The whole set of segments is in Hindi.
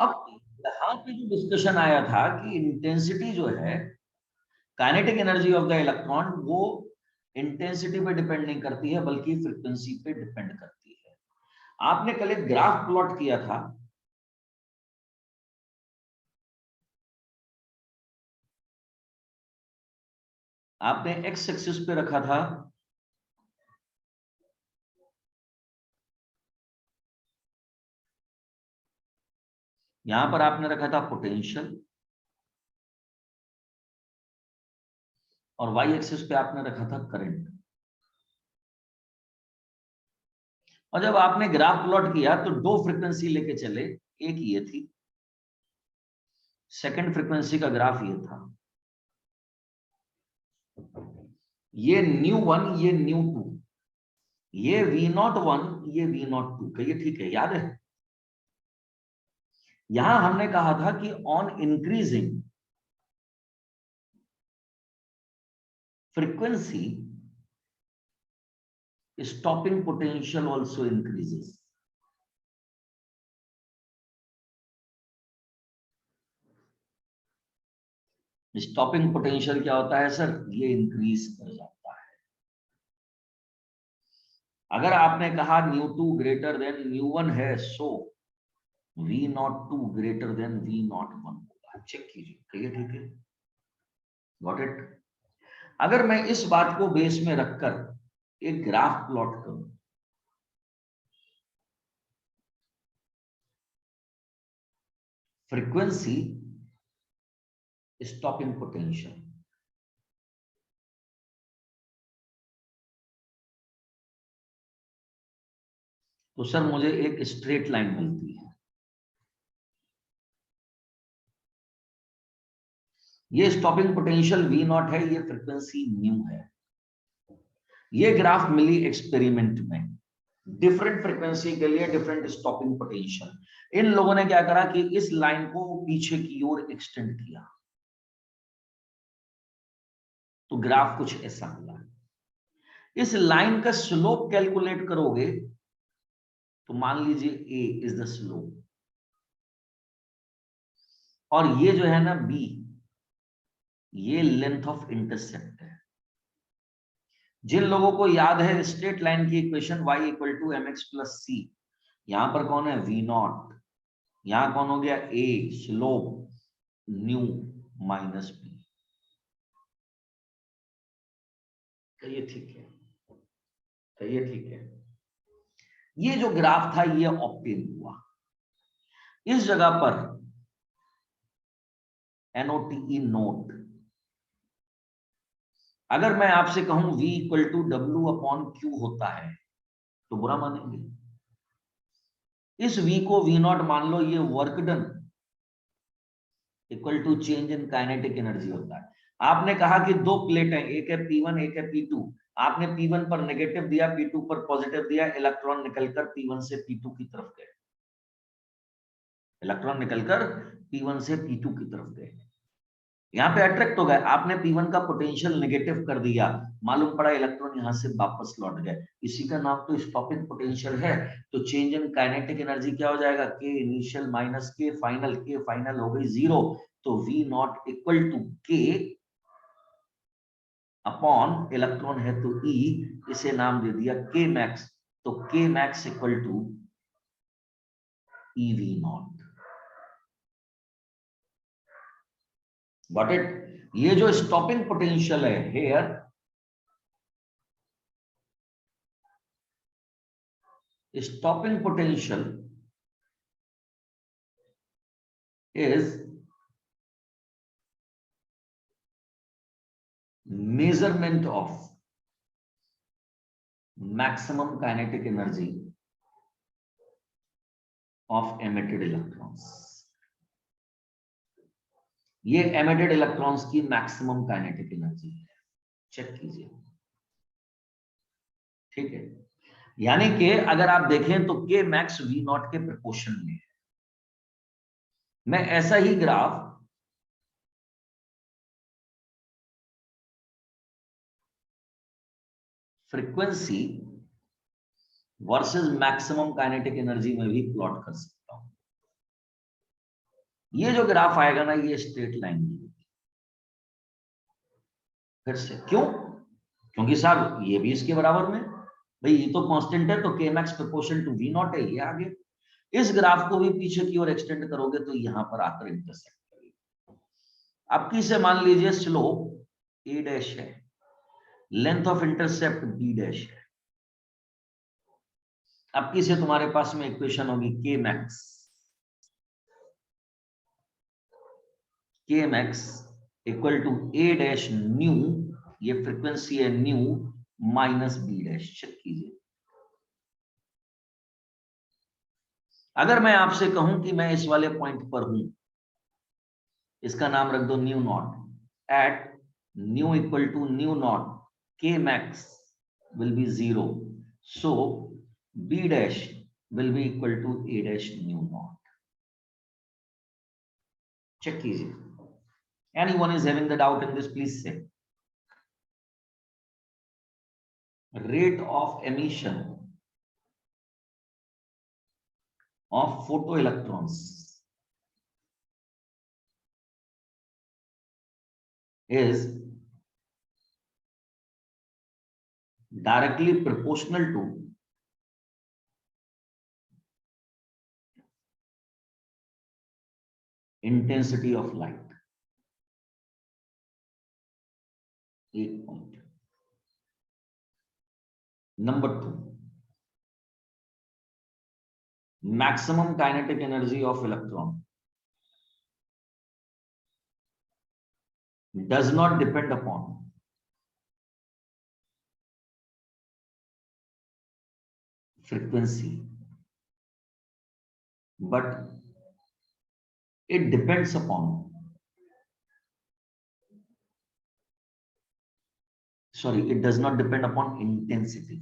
अब यहाँ पे जो डिस्कशन आया था कि इंटेंसिटी जो है, kinetic energy of the electron, वो इंटेंसिटी पे डिपेंड नहीं करती है बल्कि फ्रीक्वेंसी पे डिपेंड करती है। आपने कल एक ग्राफ प्लॉट किया था, आपने एक्स एक्सिस पे रखा था यहां पर आपने रखा था पोटेंशियल, और वाई एक्सिस पे आपने रखा था करंट। और जब आपने ग्राफ प्लॉट किया तो दो फ्रीक्वेंसी लेके चले, एक ये थी, सेकंड फ्रीक्वेंसी का ग्राफ ये था, ये न्यू 1, ये न्यू 2, ये V01, ये V02, कहिए ठीक है, याद है? यहां हमने कहा था कि on increasing frequency stopping potential also increases. Stopping potential क्या होता है सर? ये इंक्रीज कर जाता है। अगर आपने कहा न्यू 2 ग्रेटर देन न्यू 1 है, सो V02 ग्रेटर देन V01 होगा। चेक कीजिए, कहिए ठीक है, गॉट इट? अगर मैं इस बात को बेस में रखकर एक ग्राफ प्लॉट करूं, फ्रीक्वेंसी स्टॉपिंग पोटेंशियल, तो सर मुझे एक स्ट्रेट लाइन मिलती है। ये स्टॉपिंग पोटेंशियल V0 है, ये फ्रीक्वेंसी न्यू है। ये ग्राफ मिली एक्सपेरिमेंट में, डिफरेंट फ्रीक्वेंसी के लिए डिफरेंट स्टॉपिंग पोटेंशियल। इन लोगों ने क्या करा कि इस लाइन को पीछे की ओर एक्सटेंड किया, तो ग्राफ कुछ ऐसा मिला। इस लाइन का स्लोप कैलकुलेट करोगे तो मान लीजिए a इज द स्लोप, और ये जो है ना b, ये लेंथ ऑफ इंटरसेप्ट है। जिन लोगों को याद है स्ट्रेट लाइन की equation y equal to mx plus c, यहां पर कौन है? V0, यहां कौन हो गया? a, slope new minus b। कहिए ठीक है, कहिए ठीक है। ये जो ग्राफ था ये ऑप्टेन हुआ। इस जगह पर NOTE नोट, अगर मैं आपसे कहूं V इक्वल टू W/Q होता है तो बुरा मानेंगे? इस V को V0 मान लो, ये work done equal to change in kinetic energy होता है। आपने कहा कि दो प्लेट है, एक है P1, एक है P2। आपने P1 पर नेगेटिव दिया, P2 पर पॉजिटिव दिया, इलेक्ट्रॉन निकलकर P1 से P2 की तरफ गए, इलेक्ट्रॉन निकलकर P1 से P2 की तरफ गए। यहाँ पे अट्रैक्ट हो गए, आपने P1 का पोटेंशियल नेगेटिव कर दिया, मालूम पड़ा इलेक्ट्रॉन यहां से वापस लौट गए। इसी का नाम तो स्टॉपिंग पोटेंशियल है। तो चेंज इन काइनेटिक एनर्जी क्या हो जाएगा? के इनिशियल माइनस के फाइनल, के फाइनल हो गई 0। तो V0 इक्वल टू के अपॉन इलेक्ट्रॉन है तो E, इसे नाम दे दिया के मैक्स। तो K max equal to EV0। Got it? ये जो स्टॉपिंग पोटेंशियल है here, stopping potential is measurement of maximum kinetic energy of emitted electrons। ये emitted electrons की maximum kinetic energy है, चेक कीजिए, ठीक है? यानी कि अगर आप देखें तो के मैक्स V0 के प्रोपोर्शन में है। मैं ऐसा ही graph frequency versus maximum kinetic energy में भी प्लॉट कर सकता हूं। ये जो ग्राफ आएगा ना, ये स्ट्रेट लाइन नहीं होगी। फिर से क्यों? क्योंकि साहब ये भी इसके बराबर में, भाई ये तो कांस्टेंट है, तो K max proportion to V nought है, ये आगे। इस ग्राफ को भी पीछे की ओर एक्सटेंड करोगे तो यहां पर आकर इंटरसेक्ट करेगी। आपकी से मान लीजिए स्लोप ए डैश है, length of intercept B dash है। आपकी से तुम्हारे पास में इक्वेशन होगी K max equal to A dash nu, ये फ्रीक्वेंसी है nu, minus B dash. Check कीजिए। अगर मैं आपसे कहूं कि मैं इस वाले पॉइंट पर हूं, इसका नाम रख दो nu naught, at nu equal to nu naught, K max will be 0, so B dash will be equal to A dash nu naught. Check कीजिए। Anyone is having the doubt in this, please say. Rate of emission of photoelectrons is directly proportional to intensity of light. एक point. Number 2, maximum kinetic energy of electron does not depend upon frequency, but it depends upon, sorry, it does not depend upon intensity,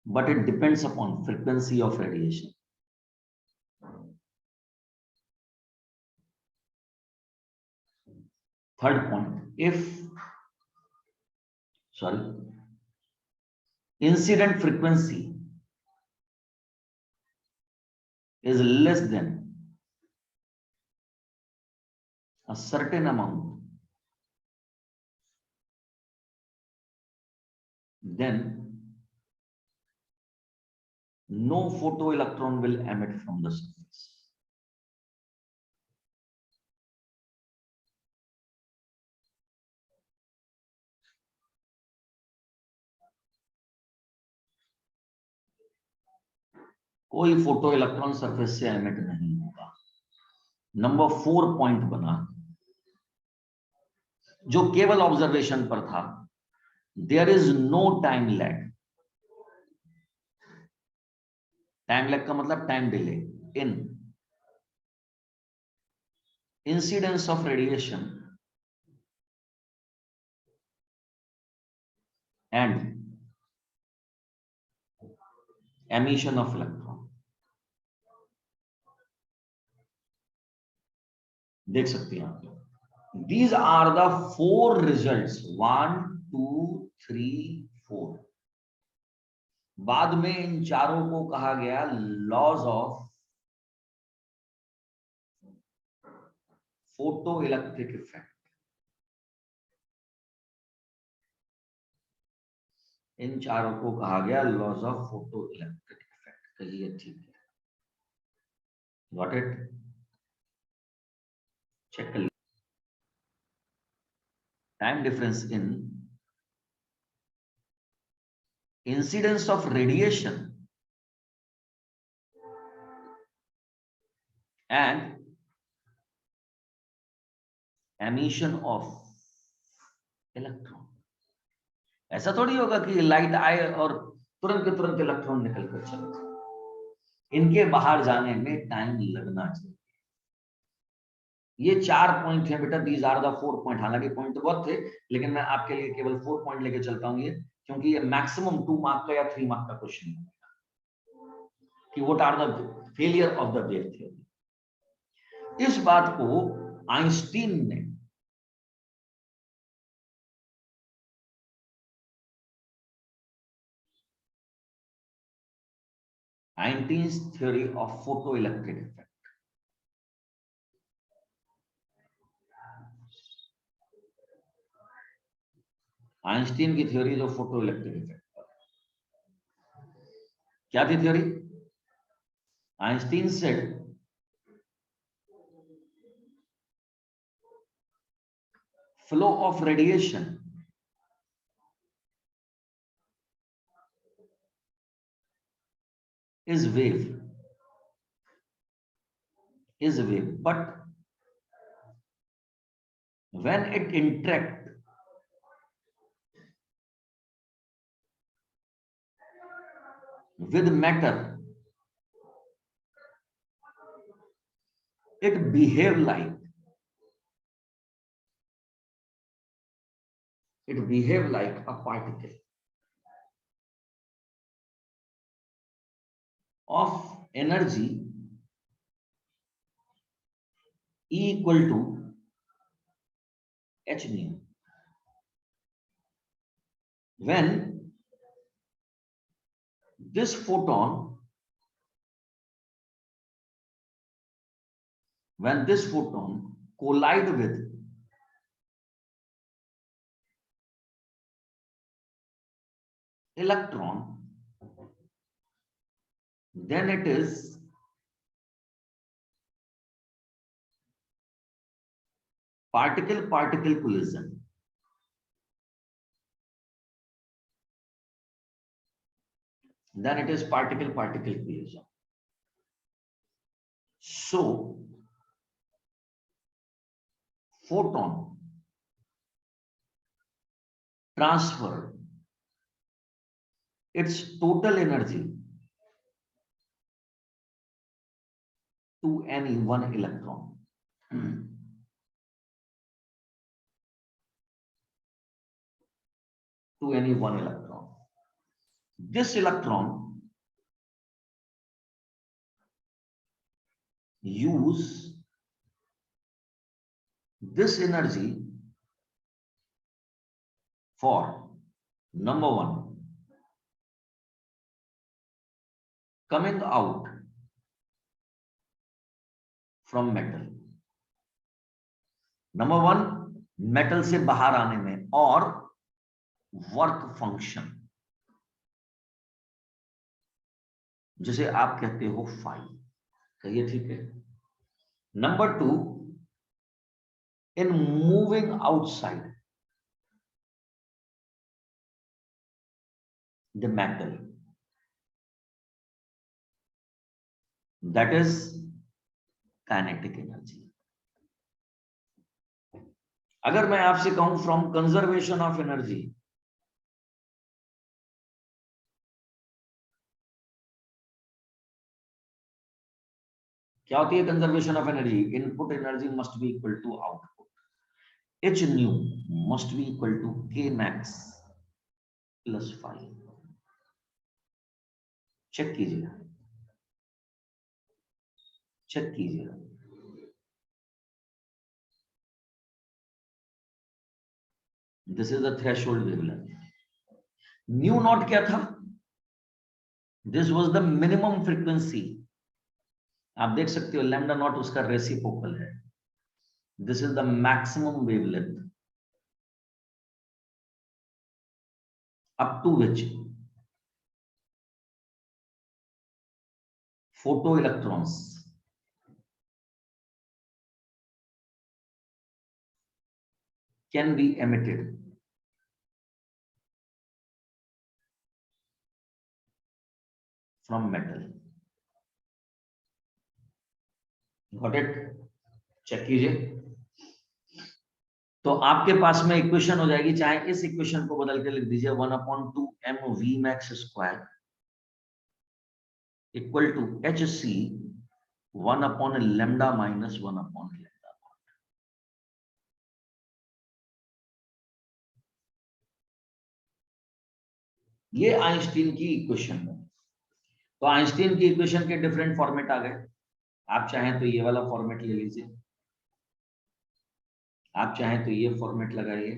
but it depends upon frequency of radiation. Third point, incident frequency is less than a certain amount, then no photoelectron will emit from the surface. कोई फोटो इलेक्ट्रॉन सरफेस से एमिट नहीं होगा। नंबर 4 पॉइंट बना, जो केवल ऑब्जर्वेशन पर था, there is no time lag. Time lag का मतलब time delay in incidence of radiation and emission of electron. देख सकते हैं आप, these are the 4 results, 1 2 3 4। बाद में इन चारों को कहा गया laws of photo electric effect. इन चारों को कहा गया laws of photo electric effect. कहिए ठीक है, गॉट इट? चेक कर, time difference in incidence of radiation and emission of electron. ऐसा थोड़ी होगा कि लाइट आए और तुरंत के तुरंत इलेक्ट्रॉन निकल कर चले जाए। इनके बाहर जाने में टाइम लगना चाहिए। ये 4 पॉइंट है बेटा, दीज आर द 4 पॉइंट। हालांकि पॉइंट तो बहुत थे, लेकिन मैं आपके लिए केवल 4 पॉइंट लेके चलता हूं ये, क्योंकि ये मैक्सिमम 2 मार्क का या 3 मार्क का क्वेश्चन है कि what are the failure of the wave theory. इस बात को आइंस्टीन ने Einstein's theory of photoelectric effect. Einstein की थ्योरी ऑफ फोटोइलेक्ट्रिक इफेक्ट, क्या थी theory? Einstein said flow of radiation is wave, but when it interact with matter, it behave like a particle of energy E equal to h nu. When this photon collide with electron, then it is particle-particle collision. Then it is particle-particle collision. So, photon transfer its total energy to any one electron. To any one electron. This electron use this energy for number one, coming out from metal. Number one, metal से बाहर आने में, और वर्क फंक्शन, जिसे आप कहते हो फाई। कहिए ठीक है। Number two, in moving outside the metal, that is kinetic energy. अगर मैं आपसे कहूं फ्रॉम कंजर्वेशन ऑफ एनर्जी, क्या होती है conservation of energy? Input energy must be equal to output, H nu must be equal to K max plus 5। Check कीजिएगा, चेक कीजिएगा। This is the threshold wavelength. Nu nought क्या था? This was the minimum frequency. आप देख सकते हो लैम्डा नॉट उसका रेसिप्रोकल है। This is the maximum wavelength up to which photo electrons can be emitted from metal. Got it? Check कीजिए। तो आपके पास में इक्वेशन हो जाएगी, चाहे इस इक्वेशन को बदल के लिख दीजिए 1/2 mv max square equal to h c 1/λ minus 1/λ। ये आइंस्टीन की इक्वेशन है। तो आइंस्टीन की इक्वेशन के डिफरेंट फॉर्मेट आ गए। आप चाहें तो ये वाला फॉर्मेट ले लीजिए, आप चाहें तो ये फॉर्मेट लगाइए,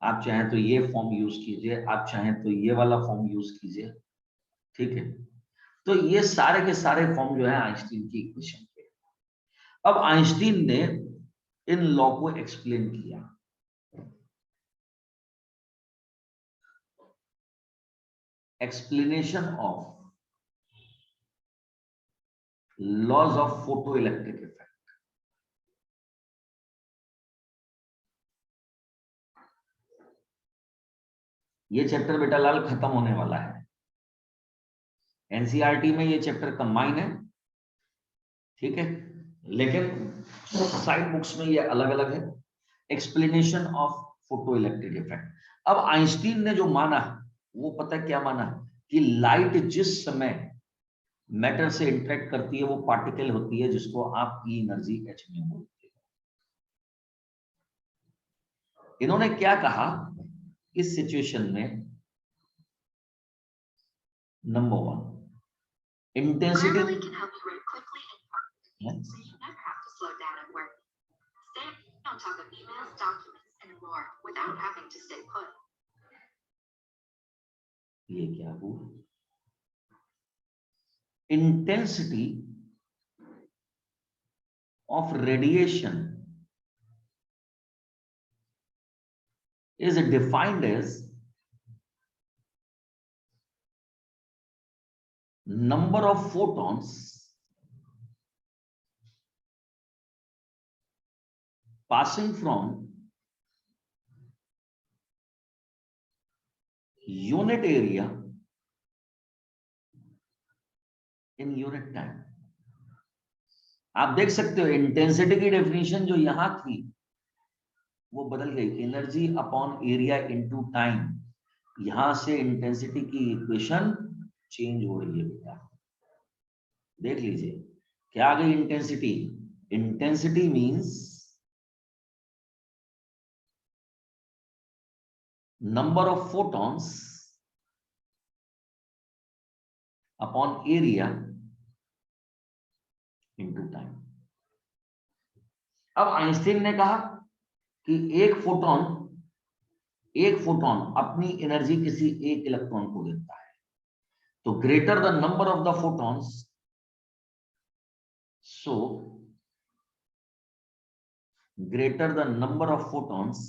आप चाहें तो ये फॉर्म यूज कीजिए, आप चाहें तो ये वाला फॉर्म यूज कीजिए। ठीक है। तो ये सारे के सारे फॉर्म जो है आइंस्टीन की इक्वेशन के। अब आइंस्टीन ने इन लॉ को एक्सप्लेन किया। Explanation of laws of photo electric effect. ये चैप्टर बेटा लाल खत्म होने वाला है। एनसीईआरटी में ये चैप्टर कंबाइन है, ठीक है, लेकिन साइड बुक्स में ये अलग अलग है। Explanation of photo electric effect. अब आइंस्टीन ने जो माना वो पता क्या माना, कि लाइट जिस समय मैटर से इंटरेक्ट करती है वो पार्टिकल होती है जिसको आप ई एनर्जी एच में बोलते हैं। इन्होंने क्या कहा इस सिचुएशन में, नंबर वन, इंटेंसिटी, ये क्या हुआ, intensity of radiation is defined as number of photons passing from unit area in unit time। आप देख सकते हो इंटेंसिटी की डेफिनेशन जो यहां थी वो बदल गई, energy upon area into time. यहां से इंटेंसिटी की इक्वेशन चेंज हो रही है बेटा, देख लीजिए क्या आ गई intensity. Intensity means number of photons upon area into time. अब आइंस्टीन ने कहा कि एक फोटॉन अपनी एनर्जी किसी एक इलेक्ट्रॉन को देता है, तो greater the number of the photons, so greater the number of photons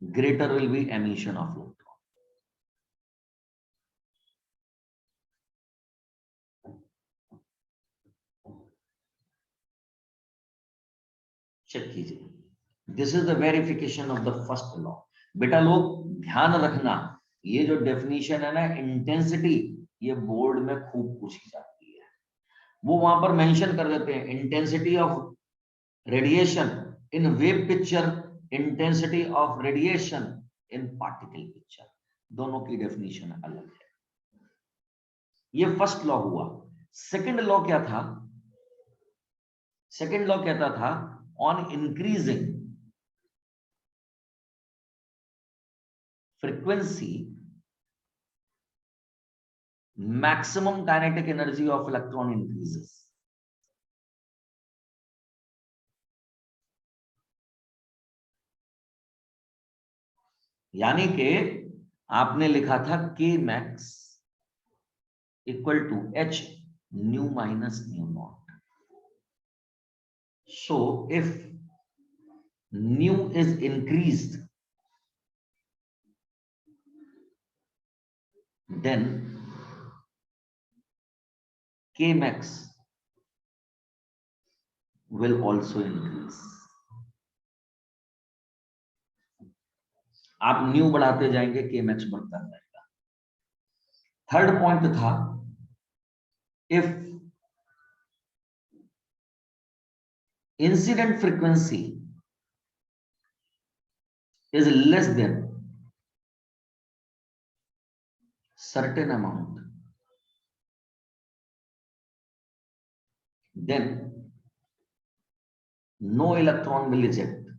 greater will be emission of electron। Check कीजिए, this is the verification of the first law. बेटा लोग ध्यान रखना, ये जो डेफिनेशन है ना इंटेंसिटी, ये बोर्ड में खूब पूछी जाती है। वो वहां पर मेंशन कर देते हैं intensity of radiation in wave picture, intensity of radiation in particle picture, दोनों की डेफिनेशन अलग है। ये फर्स्ट लॉ हुआ। सेकंड लॉ क्या था, सेकंड लॉ कहता था on increasing frequency maximum kinetic energy of electron increases. यानी कि आपने लिखा था K max equal to H nu minus nu nought. So if nu is increased then K max will also increase। आप न्यू बढ़ाते जाएंगे K max बढ़ता जाएगा। थर्ड पॉइंट था if incident frequency is less than certain amount, then no electron will eject।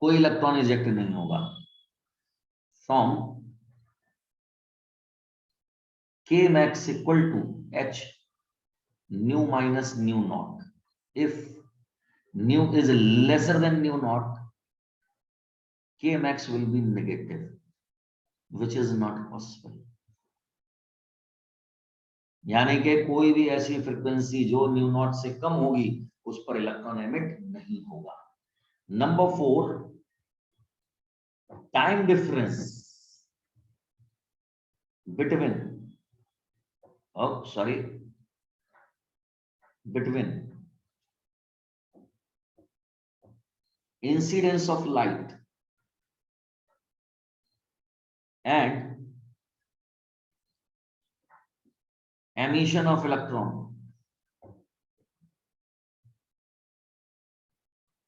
कोई इलेक्ट्रॉन इजेक्ट नहीं होगा from K max equal to H new minus nu not. If nu is lesser than nu naught, kmax will be negative, which is not possible. यानी कि कोई भी ऐसी फ्रीक्वेंसी जो न्यू नॉट से कम होगी उस पर इलेक्ट्रॉन एमिट नहीं होगा. Number 4, time difference between between incidence of light and emission of electron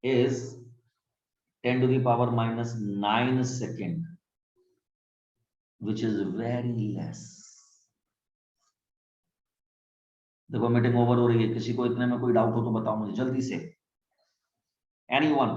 is 10 to the power minus 9 second, which is very less. देखो मीटिंग ओवर हो रही है, किसी को इतने में कोई डाउट हो तो बताओ मुझे जल्दी से. Anyone?